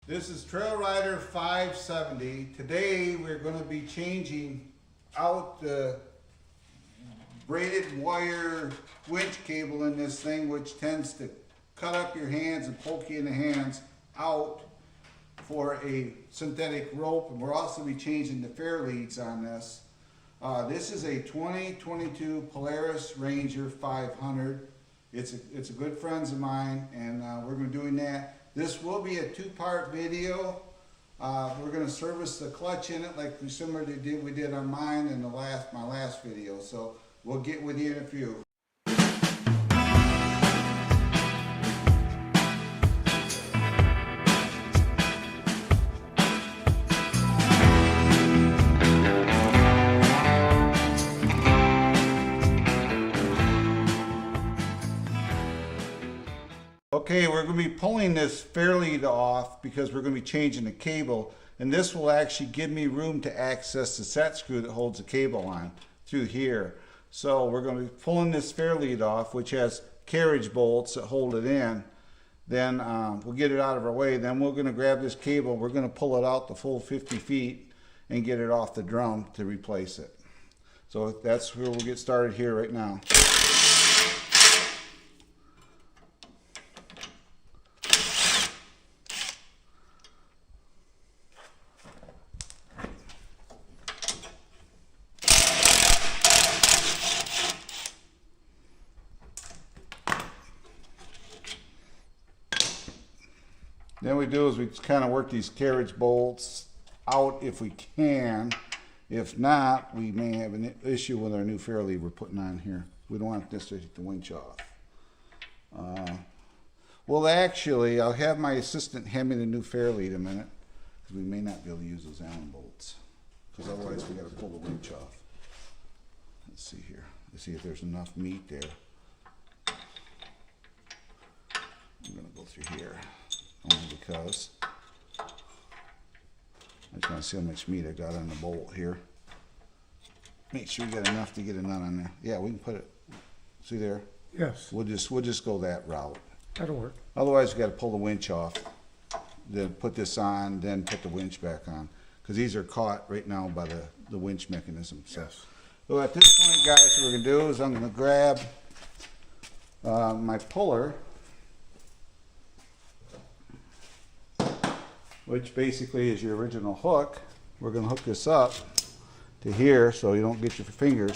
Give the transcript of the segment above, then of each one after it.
This is Trail Rider 570. Today we're going to be changing out the braided wire winch cable in this thing, which tends to cut up your hands and poke you in the hands, out for a synthetic rope. And we're also be changing the fair leads on this. This is a 2022 Polaris Ranger 500. It's a good friends of mine, and we're going to be doing that. This will be a two-part video. We're going to service the clutch in it like similar to we did on mine in my last video. So we'll get with you in a few. Okay, we're going to be pulling this fair lead off because we're going to be changing the cable, and this will actually give me room to access the set screw that holds the cable on through here. So we're going to be pulling this fair lead off, which has carriage bolts that hold it in. Then we'll get it out of our way. Then we're going to grab this cable, we're going to pull it out the full 50 feet and get it off the drum to replace it. So that's where we'll get started here right now. Then we do is we kind of work these carriage bolts out if we can. If not, we may have an issue with our new fair lead we're putting on here. We don't want this to take the winch off. Well, actually, I'll have my assistant hand me the new fair lead in a minute, because we may not be able to use those Allen bolts, because otherwise we got to pull the winch off. Let's see here. Let's see if there's enough meat there. I'm going to go through here. Only because I just want to see how much meat I got on the bolt here. Make sure you got enough to get a nut on there. Yeah, we can put it. See there? Yes. We'll just go that route. That'll work. Otherwise, you got to pull the winch off. Then put this on, then put the winch back on, because these are caught right now by the winch mechanism. So, Yes. So at this point, guys, what we're gonna do is I'm gonna grab my puller, which basically is your original hook. We're going to hook this up to here so you don't get your fingers,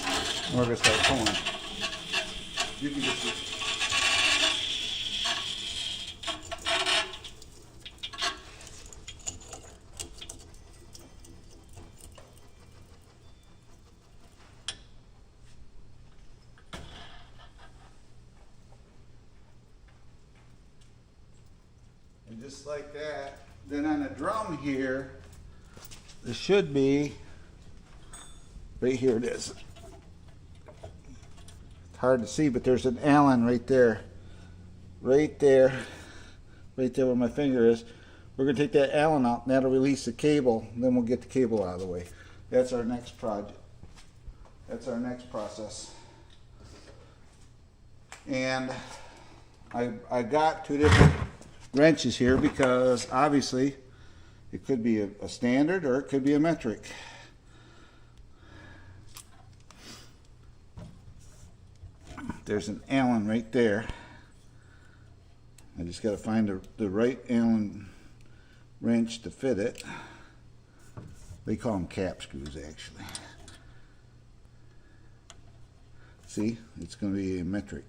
and we're going to start pulling. You can just and just like that. Then on the drum here, there should be, right here it is. It's hard to see, but there's an Allen right there. Right there where my finger is. We're going to take that Allen out, and that'll release the cable. Then we'll get the cable out of the way. That's our next project. That's our next process. And I got two different wrenches here because obviously it could be a standard or it could be a metric. There's an Allen right there. I just got to find the right Allen wrench to fit it. They call them cap screws actually. See, it's going to be a metric.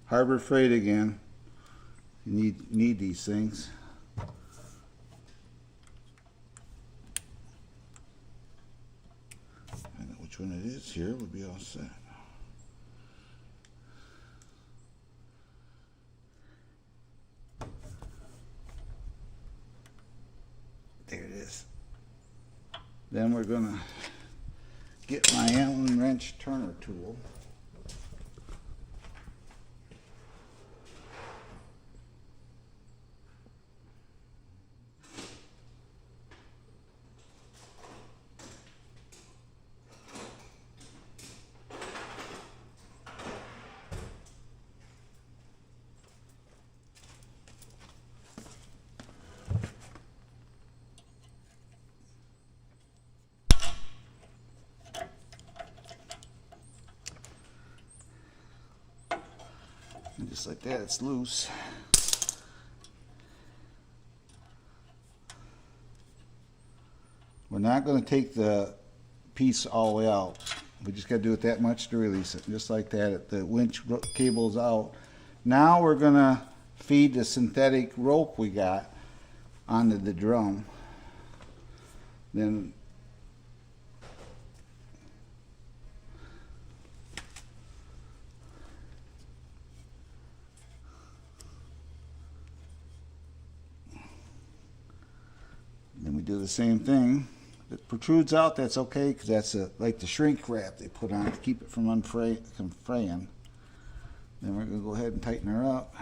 Harbor Freight again. You need these things. Find out which one it is here. We'll be all set. There it is. Then we're gonna get my Allen wrench turner tool. And just like that, it's loose. We're not going to take the piece all the way out. We just got to do it that much to release it. Just like that, the winch cable's out. Now we're going to feed the synthetic rope we got onto the drum. Then we do the same thing. If it protrudes out, that's okay, because that's like the shrink wrap they put on to keep it from fraying. Then we're going to go ahead and tighten her up.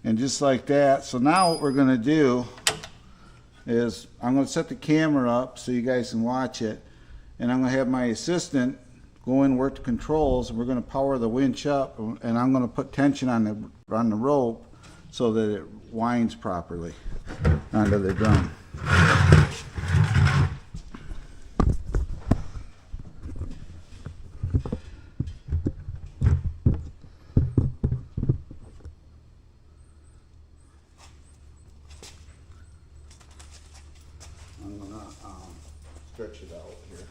And just like that. So now what we're going to do is I'm going to set the camera up so you guys can watch it. And I'm going to have my assistant go in and work the controls. And we're going to power the winch up. And I'm going to put tension on the rope so that it winds properly onto the drum. I'm going to stretch it out here.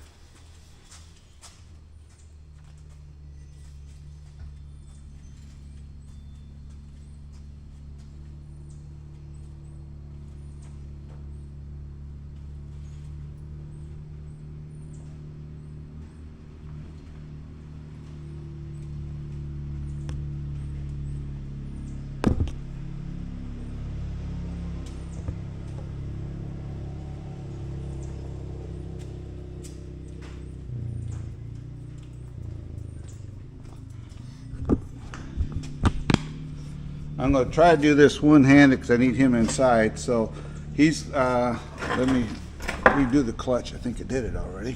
I'm going to try to do this one-handed because I need him inside. So he's, let me redo the clutch. I think it did it already.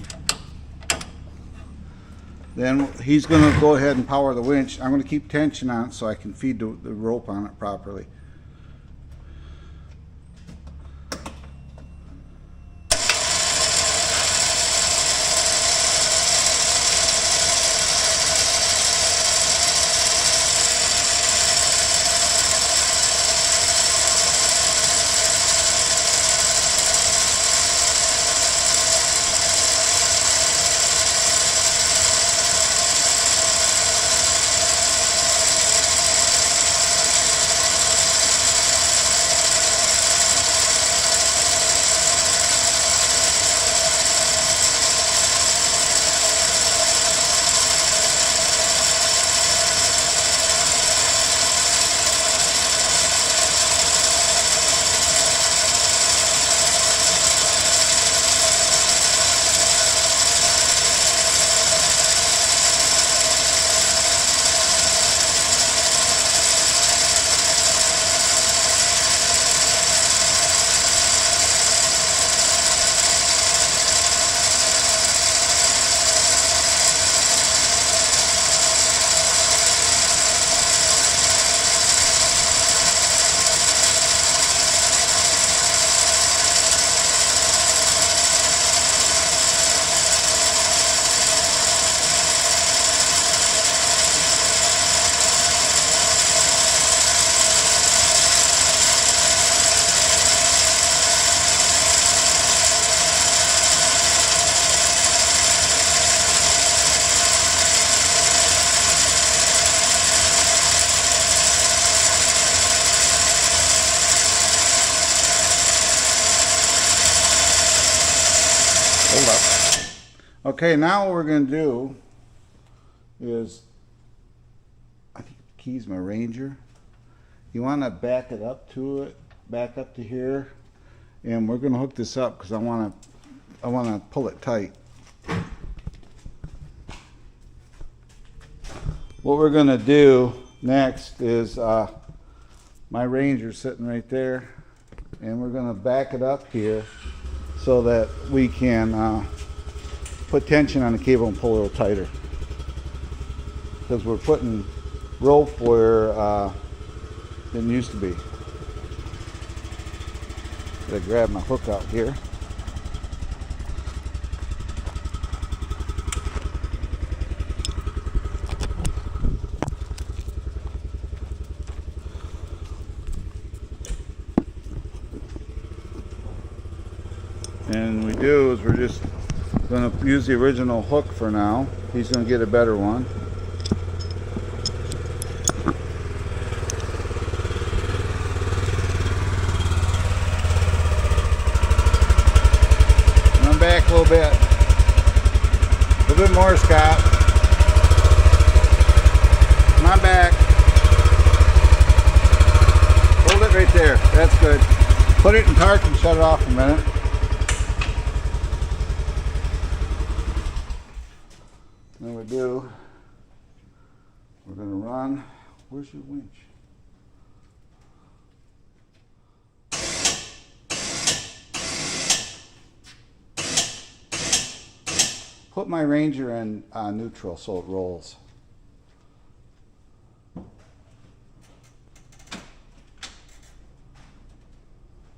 Then he's going to go ahead and power the winch. I'm going to keep tension on it so I can feed the rope on it properly. Hold up. Okay, now what we're going to do is, I think the key's my Ranger. You want to back it up to it, back up to here, and we're going to hook this up because I want to pull it tight. What we're going to do next is my Ranger sitting right there, and we're going to back it up here so that we can put tension on the cable and pull a little tighter, because we're putting rope where it didn't used to be. Gotta grab my hook out here. And we do is we're just going to use the original hook for now. He's going to get a better one. Run back a little bit. A little bit more, Scott. Come on back. Hold it right there. That's good. Put it in park and shut it off a minute. Then we do, we're going to run, where's your winch? Put my Ranger in neutral so it rolls.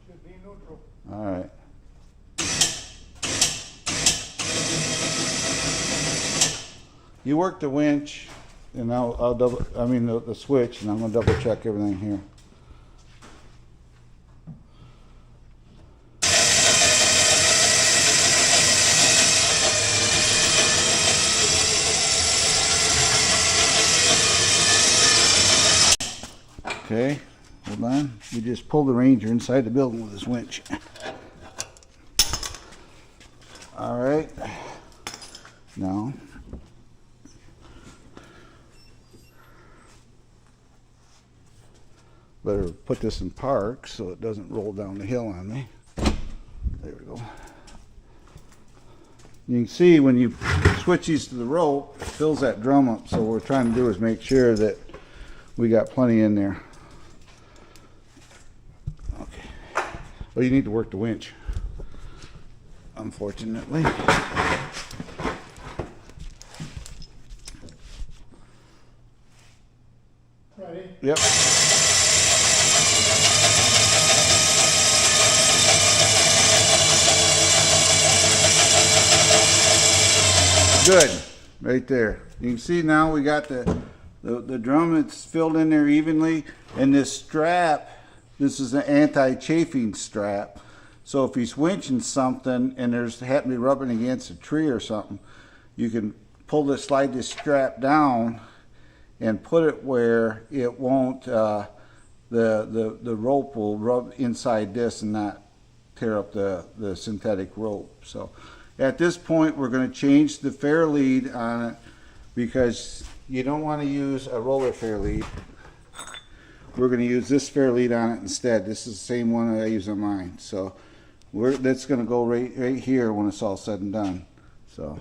Should be neutral. All right. You work the winch, and I'll double. I mean the switch, and I'm gonna double check everything here. Okay, hold on. You just pull the Ranger inside the building with this winch. All right. Now. Better put this in park so it doesn't roll down the hill on me. There we go. You can see when you switch these to the rope, it fills that drum up. So what we're trying to do is make sure that we got plenty in there. Okay. Well, you need to work the winch, unfortunately. Ready? Yep. Good, right there. You can see now we got the drum, it's filled in there evenly, and this strap, this is an anti-chafing strap. So if he's winching something and there's happen to be rubbing against a tree or something, you can pull this, slide this strap down and put it where it won't, the rope will rub inside this and not tear up the synthetic rope. So at this point, we're going to change the fair lead on it because you don't want to use a roller fair lead. We're going to use this fair lead on it instead. This is the same one that I use on mine. So that's going to go right here when it's all said and done. So.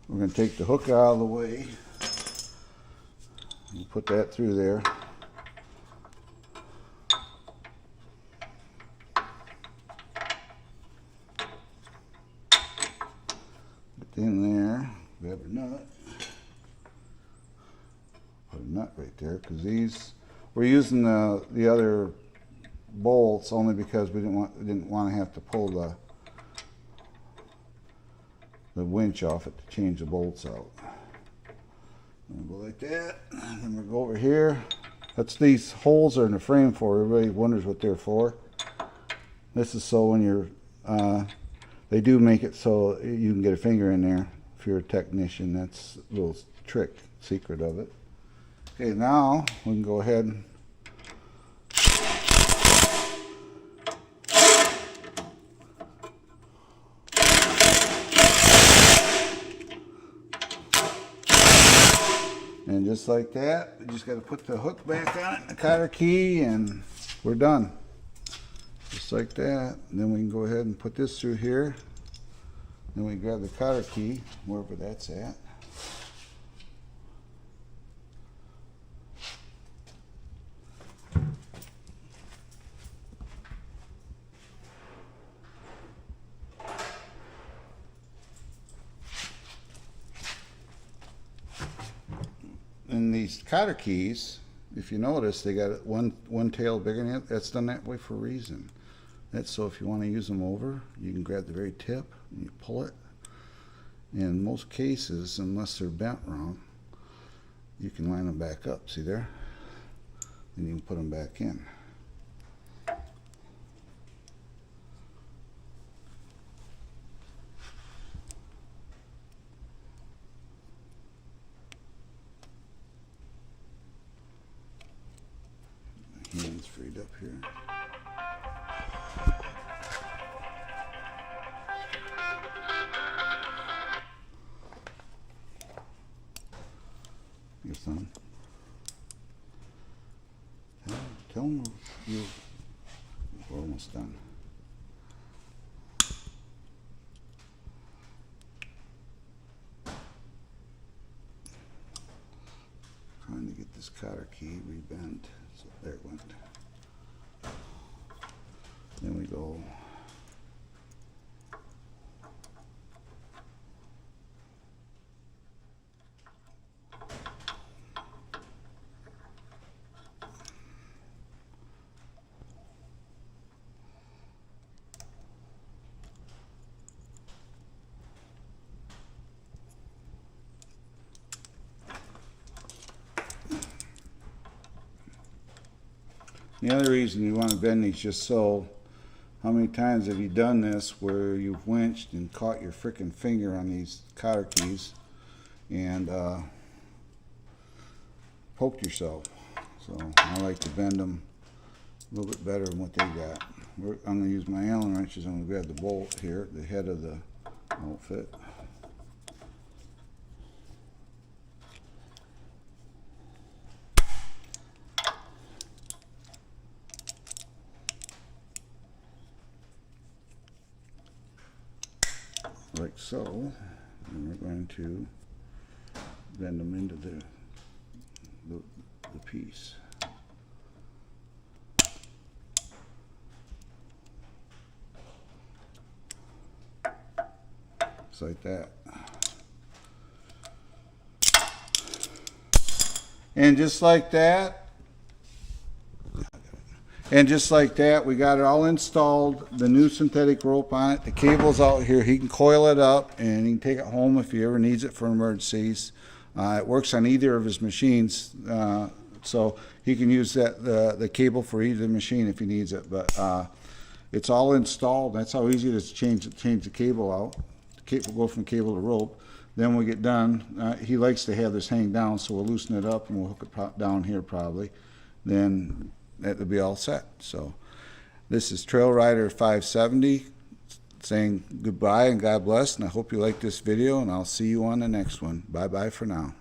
We're going to take the hook out of the way. We'll put that through there. Get in there, grab a nut. Put a nut right there because these, we're using the other bolts only because we didn't want to have to pull the winch off it to change the bolts out. And we'll go like that, and then we'll go over here. That's these holes are in the frame for. Everybody wonders what they're for. This is so when you're, they do make it so you can get a finger in there if you're a technician. That's a little trick, secret of it. Okay, now we can go ahead and just like that, we just got to put the hook back on it, the cotter key, and we're done. Just like that. And then we can go ahead and put this through here. Then we grab the cotter key, wherever that's at. And these cotter keys, if you notice, they got one tail bigger than the other. That's done that way for a reason. That's so if you want to use them over, you can grab the very tip and you pull it. In most cases, unless they're bent wrong, you can line them back up. See there? And you can put them back in. My hand's freed up here. Your thumb. Tell them we're almost done. Trying to get this cotter key rebent. So there it went. Then we go. The other reason you want to bend these just so, how many times have you done this where you've winched and caught your frickin' finger on these cotter keys and poked yourself? So I like to bend them a little bit better than what they got. I'm going to use my Allen wrenches. I'm going to grab the bolt here, the head of the outfit. Like so, and we're going to bend them into the piece. Just like that. And just like that, we got it all installed, the new synthetic rope on it, the cable's out here. He can coil it up and he can take it home if he ever needs it for emergencies. It works on either of his machines, so he can use the cable for either machine if he needs it. But it's all installed. That's how easy it is to change the cable out. The cable will go from cable to rope. Then we get done. He likes to have this hang down, so we'll loosen it up and we'll hook it down here probably. Then that'll be all set. So this is Trail Rider 570 saying goodbye and God bless, and I hope you like this video, and I'll see you on the next one. Bye bye for now.